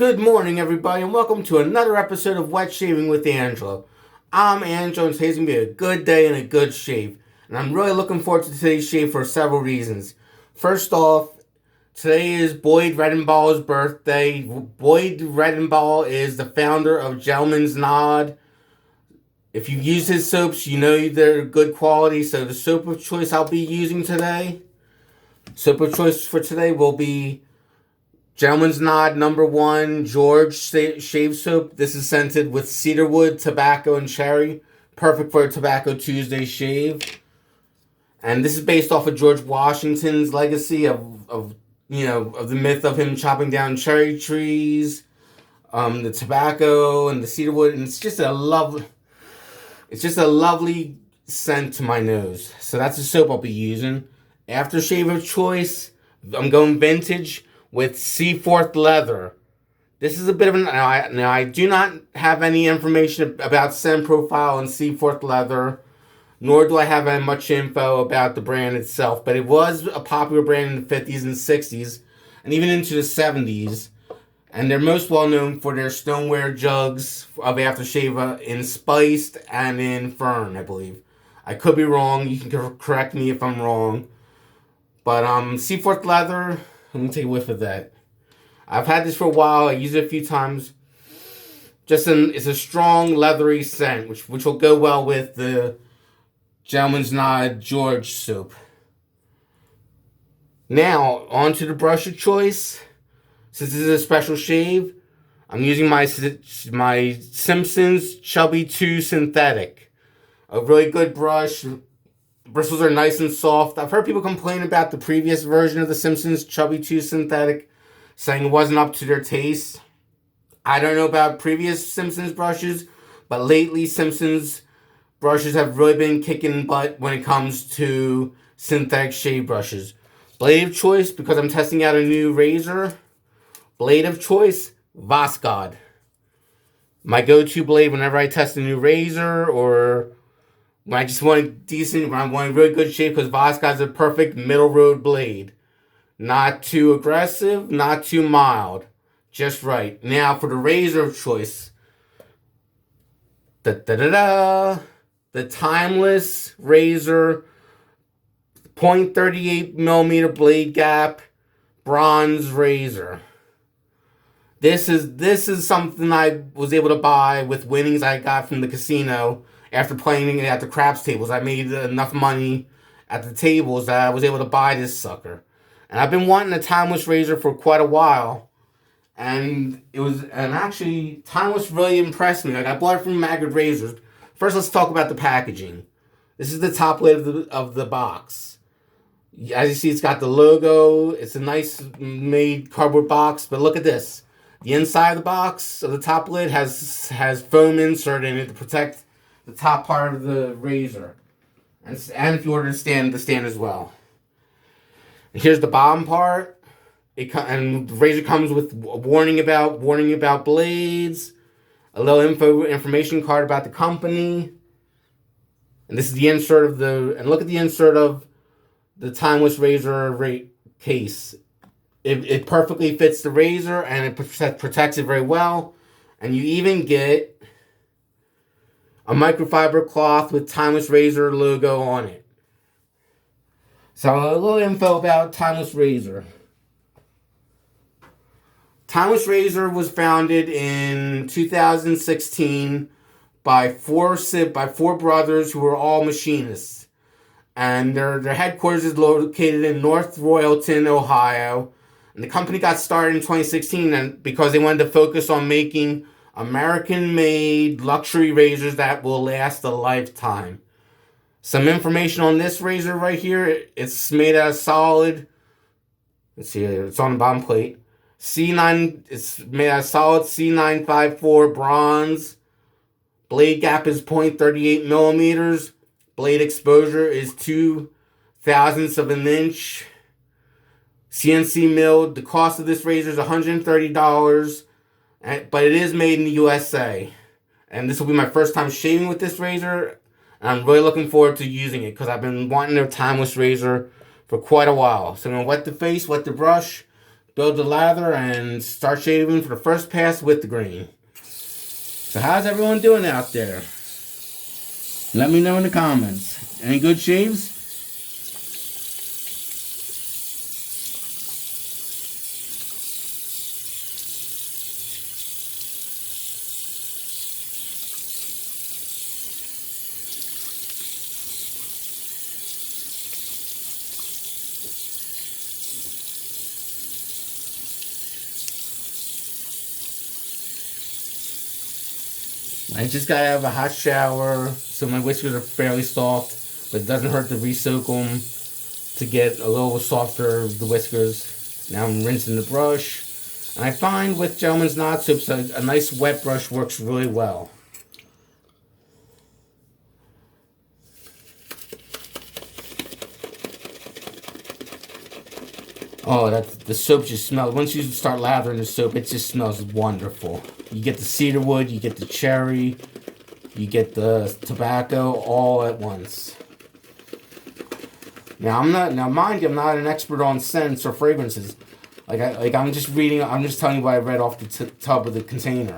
Good morning, everybody, and welcome to another episode of Wet Shaving with Angelo. I'm Angelo, and today's going to be a good day and a good shave. And I'm really looking forward to today's shave for several reasons. First off, today is Boyd Redenbaug's birthday. Boyd Redenbaugh is the founder of Gentleman's Nod. If you use his soaps, you know they're good quality. So the soap of choice I'll be using today, soap of choice for today will be Gentleman's Nod #1 George Shave Soap. This is scented with cedarwood, tobacco, and cherry. Perfect for a Tobacco Tuesday shave. And this is based off of George Washington's legacy of the myth of him chopping down cherry trees, the tobacco and the cedarwood, and it's just a lovely scent to my nose. So that's the soap I'll be using. Aftershave of choice, I'm going vintage with Seaforth leather. This is a bit of an... Now, I do not have any information about scent profile and Seaforth leather, nor do I have much info about the brand itself, but it was a popular brand in the 50s and 60s, and even into the 70s, and they're most well known for their stoneware jugs of aftershave in spiced and in fern, I believe. I could be wrong. You can correct me if I'm wrong. But Seaforth leather... Let me take a whiff of that. I've had this for a while. I used it a few times. It's a strong, leathery scent, which will go well with the Gentleman's Nod George soap. Now, on to the brush of choice. Since this is a special shave, I'm using my Simpsons Chubby 2 Synthetic. A really good brush. Bristles are nice and soft. I've heard people complain about the previous version of the Simpsons Chubby 2 Synthetic, saying it wasn't up to their taste. I don't know about previous Simpsons brushes, but lately Simpsons brushes have really been kicking butt when it comes to synthetic shave brushes. Blade of choice, because I'm testing out a new razor. Blade of choice, Voskhod. My go-to blade whenever I test a new razor or when I just want when I want a really good shape, because Voskhad's a perfect middle road blade. Not too aggressive, not too mild. Just right. Now for the razor of choice. The Timeless Razor 0.38mm blade gap bronze razor. This is something I was able to buy with winnings I got from the casino. After playing at the craps tables, I made enough money at the tables that I was able to buy this sucker. And I've been wanting a Timeless razor for quite a while. And actually, Timeless really impressed me. Like, I bought it from Maggard Razors. First, let's talk about the packaging. This is the top lid of the box. As you see, it's got the logo. It's a nice made cardboard box. But look at this. The inside of the box, of the top lid, has foam insert in it to protect the top part of the razor, and if you order the stand as well. And here's the bottom part. And the razor comes with a warning about blades, a little information card about the company, and this is the insert of and look at the insert of the Timeless razor case. It perfectly fits the razor and it protects it very well, and you even get a microfiber cloth with Timeless Razor logo on it. So a little info about Timeless Razor. Timeless Razor was founded in 2016 by four brothers who were all machinists. And their headquarters is located in North Royalton, Ohio. And the company got started in 2016 because they wanted to focus on making American-made luxury razors that will last a lifetime. Some information on this razor right here. It's made out of solid... Let's see, it's on the bottom plate. It's made out of solid C954 bronze. Blade gap is 0.38mm. Blade exposure is 0.02 of an inch. CNC milled. The cost of this razor is $130. But it is made in the USA. And this will be my first time shaving with this razor. And I'm really looking forward to using it because I've been wanting a Timeless razor for quite a while. So I'm going to wet the face, wet the brush, build the lather, and start shaving for the first pass with the green. So how's everyone doing out there? Let me know in the comments. Any good shaves? I just gotta have a hot shower so my whiskers are fairly soft, but it doesn't hurt to re-soak them to get a little softer, the whiskers. Now I'm rinsing the brush. And I find with Gentleman's Knot soaps, a nice wet brush works really well. Oh, the soap just smells. Once you start lathering the soap, it just smells wonderful. You get the cedarwood, you get the cherry, you get the tobacco all at once. Now mind you, I'm not an expert on scents or fragrances. I'm just telling you what I read off the tub of the container.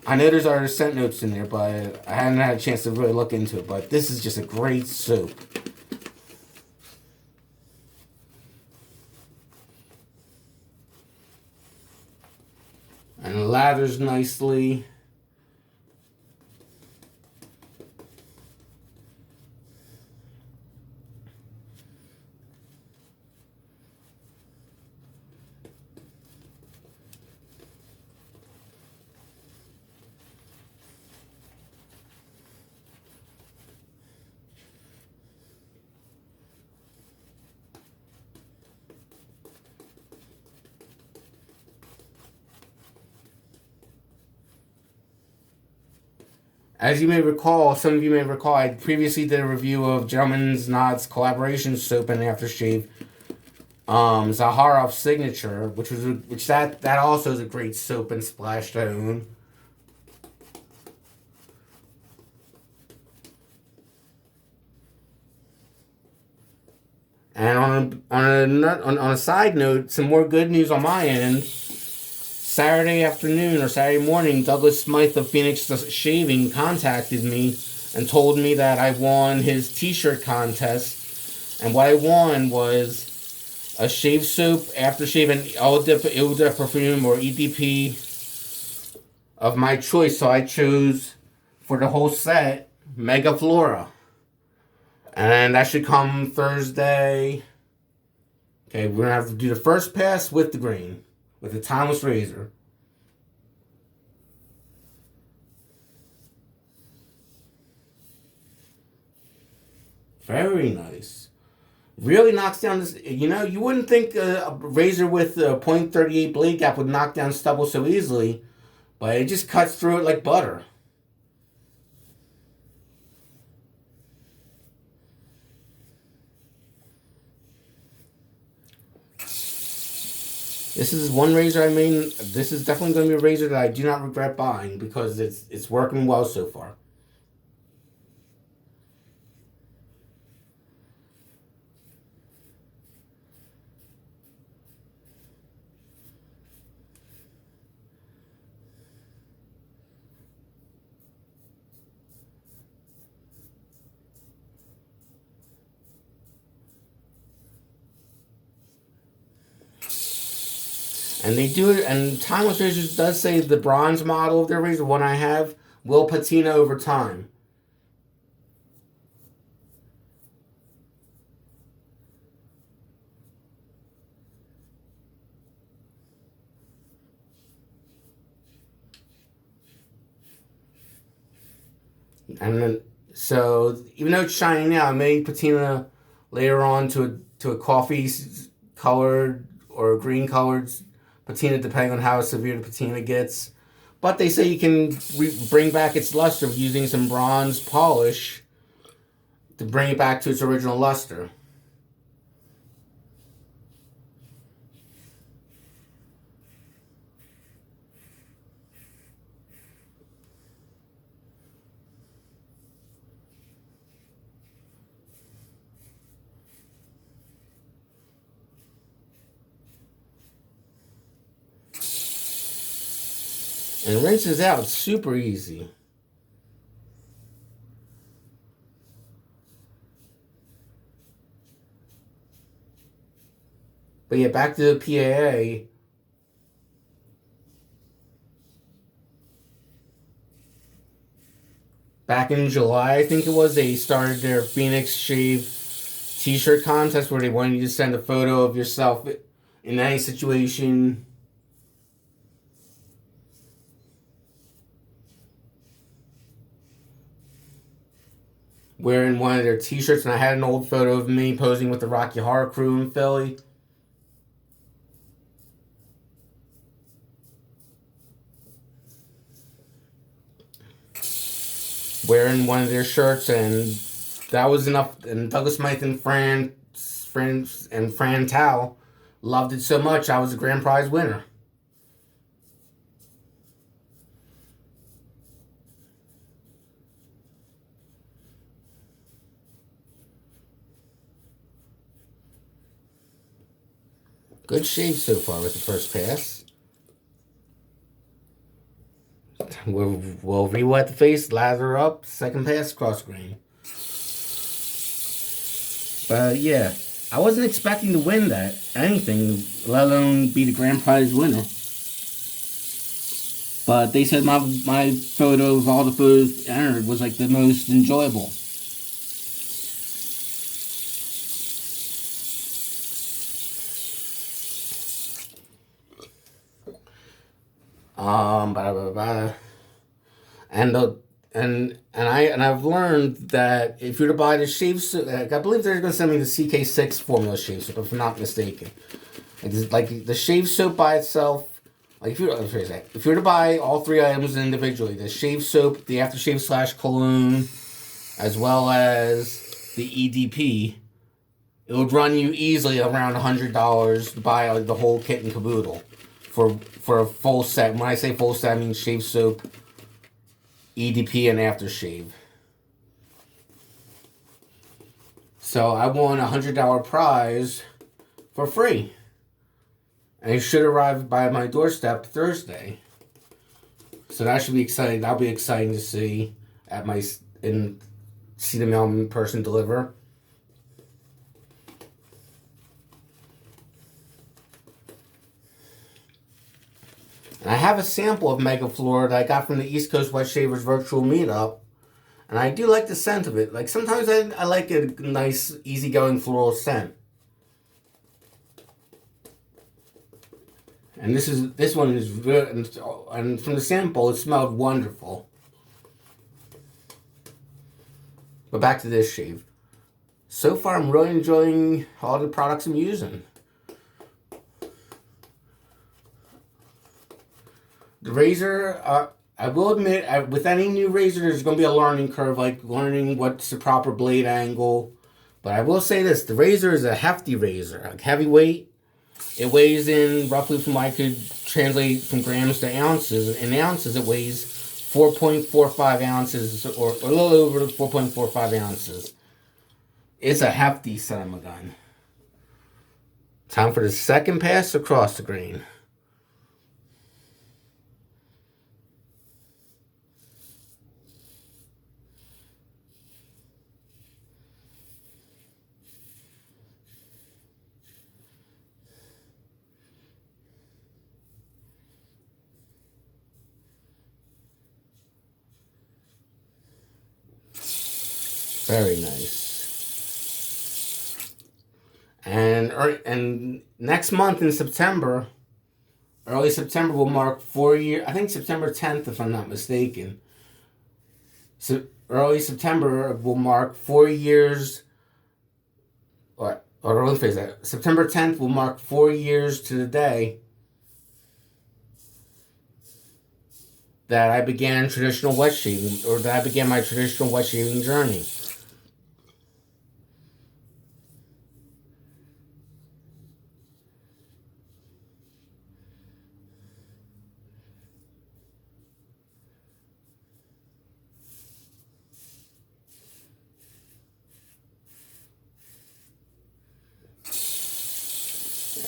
I know there's other scent notes in there, but I hadn't had a chance to really look into it. But this is just a great soap. And it lathers nicely. As you may recall, some of you may recall, I previously did a review of Gentleman's Knot's collaboration soap and aftershave, Zaharoff's Signature, which that also is a great soap and splash to own. And on a side note, some more good news on my end. Saturday afternoon or Saturday morning, Douglas Smythe of Phoenix Shaving contacted me and told me that I won his t-shirt contest. And what I won was a shave soap, aftershave, and eau de perfume or EDP of my choice. So I chose, for the whole set, Mega Flora. And that should come Thursday. Okay, we're going to have to do the first pass with the green, with the timeless razor. Very nice. Really knocks down this. You wouldn't think a razor with a .38 blade gap would knock down stubble so easily, but it just cuts through it like butter. This is one razor this is definitely going to be a razor that I do not regret buying because it's working well so far. And they do it, and Timeless Razors does say the bronze model of their razor, one I have, will patina over time. And then, so even though it's shiny now, it may patina later on to a coffee colored or a green colored patina, depending on how severe the patina gets. But they say you can bring back its luster using some bronze polish to bring it back to its original luster. And rinses out super easy. But yeah, back to the PAA. Back in July, I think it was, they started their Phoenix Shave t-shirt contest where they wanted you to send a photo of yourself in any situation. Wearing one of their t-shirts, and I had an old photo of me posing with the Rocky Horror Crew in Philly. Wearing one of their shirts, and that was enough. And Douglas Smythe and Fran Tao loved it so much, I was a grand prize winner. Good shave so far with the first pass. We'll re-wet the face, lather up, second pass, cross grain. But yeah, I wasn't expecting to win that anything, let alone be the grand prize winner. But they said my photo of all the photos entered was like the most enjoyable. Blah, blah, blah. And I've learned that if you're to buy the shave soap, like, I believe they're going to send me the CK6 formula shave soap, if I'm not mistaken. Like the shave soap by itself, like if you're to buy all three items individually, the shave soap, the aftershave slash cologne, as well as the EDP, it would run you easily around $100 to buy like the whole kit and caboodle for a full set. When I say full set, I mean shave soap, EDP, and aftershave. So I won $100 prize for free. And it should arrive by my doorstep Thursday. So that should be exciting. That'll be exciting to see see the mailman person deliver. And I have a sample of Mega Flora that I got from the East Coast Wet Shavers virtual meetup. And I do like the scent of it. Like sometimes I like a nice, easygoing floral scent. And this one is good, and from the sample, it smelled wonderful. But back to this shave. So far, I'm really enjoying all the products I'm using. The razor, I will admit, with any new razor, there's going to be a learning curve, like learning what's the proper blade angle. But I will say this, the razor is a hefty razor, like heavyweight. It weighs in roughly, from what I could translate from grams to ounces. In ounces, it weighs 4.45 ounces, or a little over 4.45 ounces. It's a hefty son of a gun. Time for the second pass across the grain. Very nice. And next month in September, early September, will mark 4 years. I think September 10th, if I'm not mistaken. So early September will mark 4 years. Or let me phrase that. September 10th will mark 4 years to the day that I began traditional wet shaving, or that I began my traditional wet shaving journey.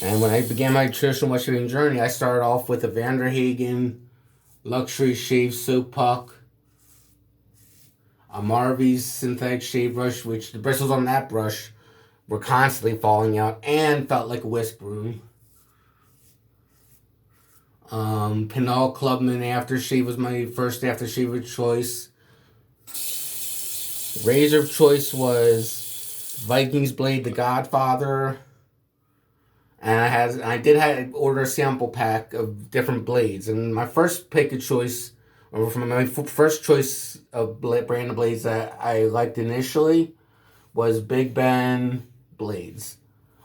And when I began my traditional wet shaving journey, I started off with a Vanderhagen luxury shave soap puck, a Marvy's synthetic shave brush, which the bristles on that brush were constantly falling out and felt like a whisk broom. Pinot Clubman aftershave was my first aftershave of choice. Razor of choice was Vikings Blade, the Godfather. And I did order a sample pack of different blades. And my first pick of choice, or from my first choice of brand of blades that I liked initially, was Big Ben blades.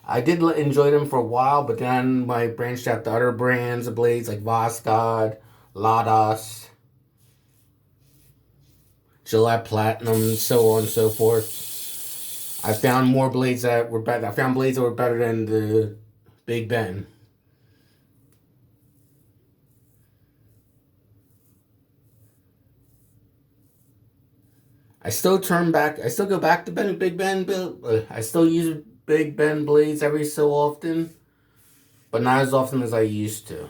I did enjoy them for a while, but then I branched out to other brands of blades like Voskhod, Ladas, Gillette Platinum, so on and so forth. I found more blades that were better. I found blades that were better than the Big Ben. I still go back to Big Ben. I still use Big Ben blades every so often, but not as often as I used to.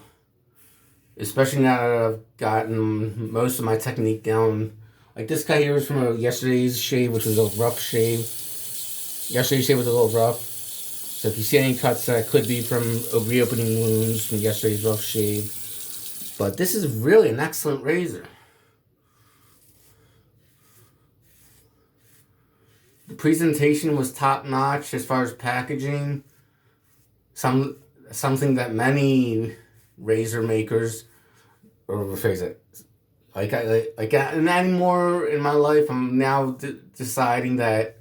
Especially now that I've gotten most of my technique down. Like this guy here was from yesterday's shave, which was a rough shave. Yesterday's shave was a little rough. So if you see any cuts, that could be from reopening wounds from yesterday's rough shave. But this is really an excellent razor. The presentation was top notch as far as packaging. Something that many razor makers, or rephrase it, and anymore in my life, I'm now deciding that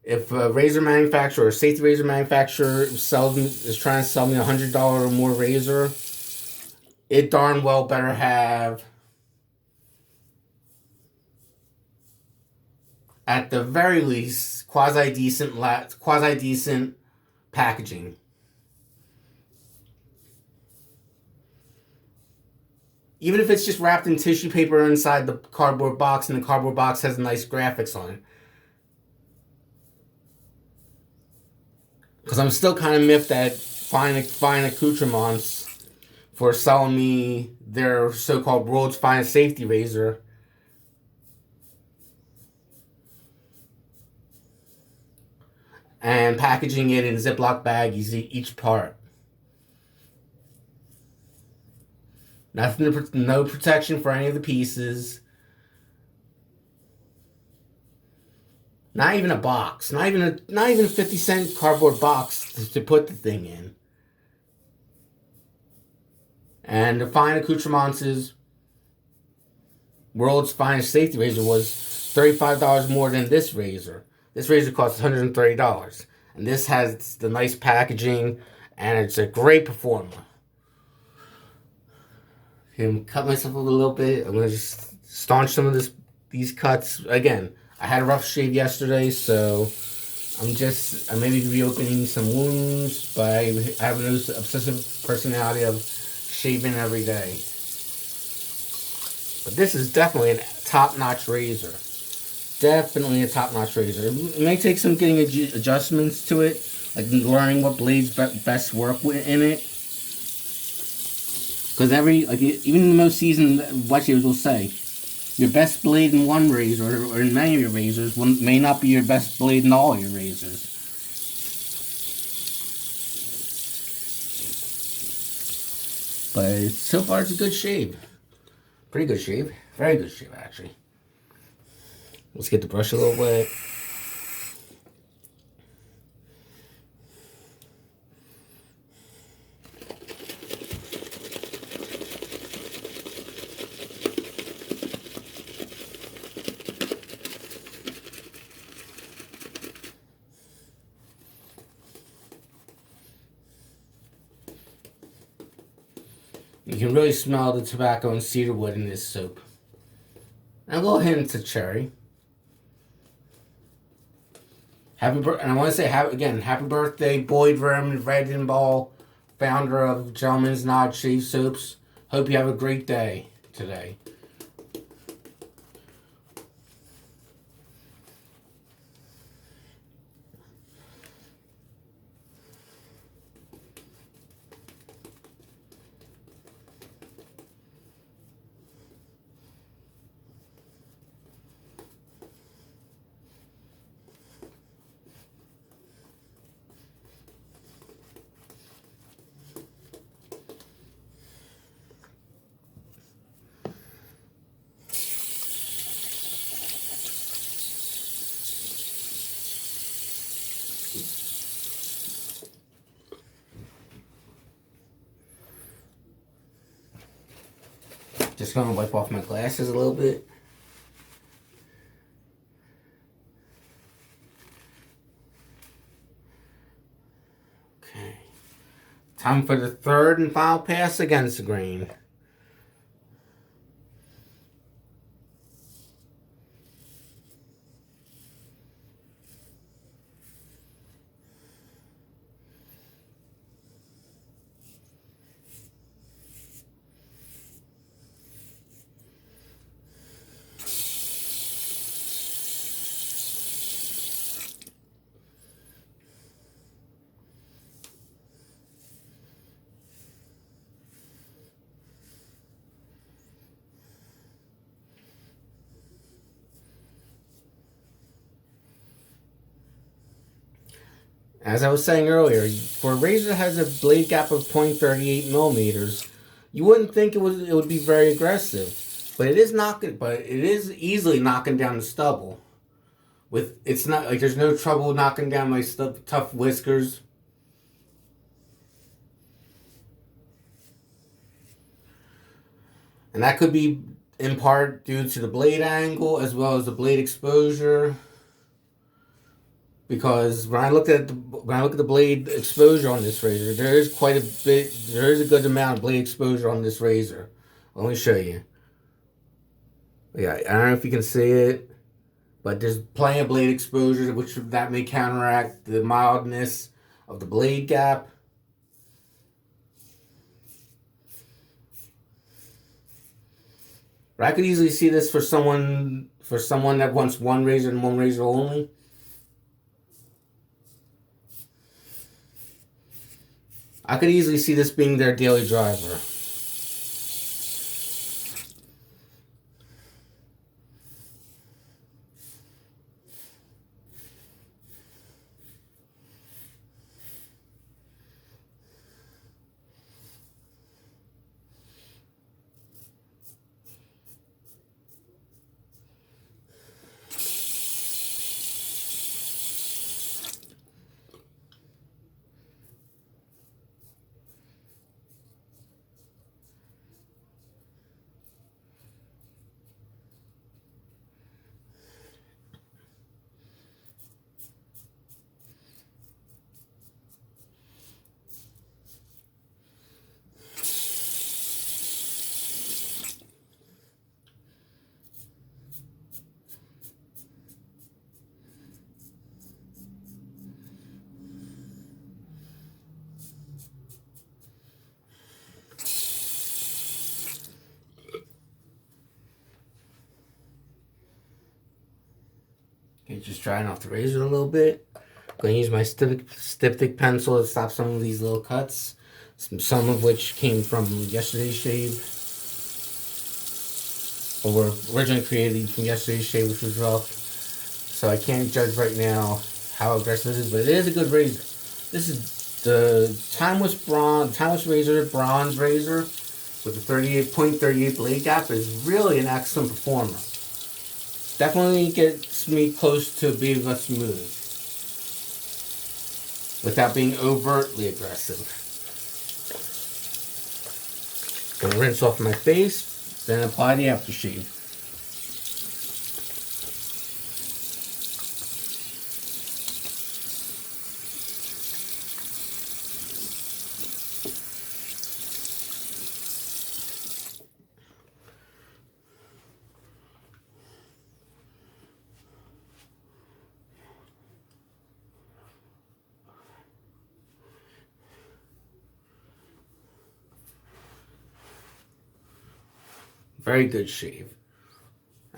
if a razor manufacturer or safety razor manufacturer is trying to sell me $100 or more razor, it darn well better have, at the very least, quasi decent packaging. Even if it's just wrapped in tissue paper inside the cardboard box, and the cardboard box has nice graphics on it. Because I'm still kind of miffed at fine accoutrements for selling me their so-called world's finest safety razor and packaging it in Ziploc baggies, each part. No protection for any of the pieces. Not even a box. Not even a 50-cent cardboard box to put the thing in. And the fine accoutrements' world's finest safety razor was $35 more than this razor. This razor costs $130. And this has the nice packaging, and it's a great performer. I'm going to cut myself a little bit. I'm going to just staunch some of these cuts. Again, I had a rough shave yesterday, so I may be reopening some wounds, but I have an obsessive personality of shaving every day. But this is definitely a top-notch razor. Definitely a top-notch razor. It may take some getting adjustments to it, like learning what blades best work in it. Because even the most seasoned watch shavers will say, your best blade in one razor, or in many of your razors, may not be your best blade in all your razors. But so far it's a good shave. Pretty good shave. Very good shave, actually. Let's get the brush a little wet. You can really smell the tobacco and cedarwood in this soap. And a little hint of cherry. And I want to say, happy birthday, Boyd Redenbaugh, founder of Gentleman's Nod Shave Soaps. Hope you have a great day today. Just gonna wipe off my glasses a little bit. Okay. Time for the third and final pass against the grain. As I was saying earlier, for a razor that has a blade gap of 0.38 millimeters, you wouldn't think it would be very aggressive, but it is easily knocking down the stubble. It's not like there's no trouble knocking down my tough whiskers. And that could be in part due to the blade angle as well as the blade exposure. Because when I look at the blade exposure on this razor, there is a good amount of blade exposure on this razor. Let me show you. Yeah, I don't know if you can see it, but there's plenty of blade exposure, that may counteract the mildness of the blade gap. But I could easily see this for someone that wants one razor and one razor only. I could easily see this being their daily driver. Okay, just drying off the razor a little bit. Going to use my Styptic pencil to stop some of these little cuts. Some of which came from yesterday's shave. Or were originally created from yesterday's shave, which was rough. So I can't judge right now how aggressive it is, but it is a good razor. This is the Timeless Razor Bronze Razor with the 38.38 blade gap. Is really an excellent performer. Definitely gets me close to Baby But Smooth without being overtly aggressive. Gonna rinse off my face, then apply the aftershave. Very good shave.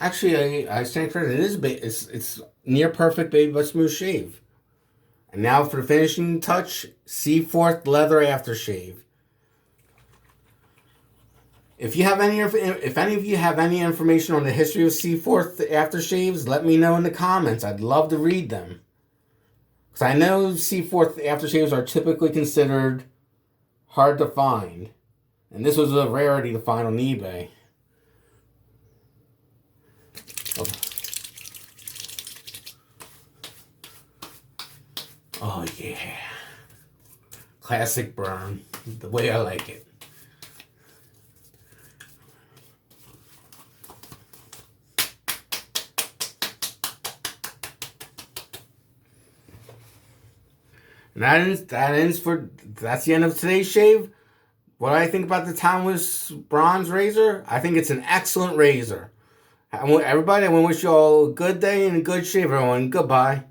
Actually, I stand corrected. It's near perfect Baby But Smooth shave. And now for the finishing touch, Seaforth leather aftershave. If any of you have any information on the history of Seaforth aftershaves, let me know in the comments. I'd love to read them. Because I know Seaforth aftershaves are typically considered hard to find. And this was a rarity to find on eBay. Oh yeah. Classic burn. The way I like it. And that's the end of today's shave. What do I think about the Timeless Bronze Razor? I think it's an excellent razor. Everybody, I want to wish you all a good day and a good shave, everyone. Goodbye.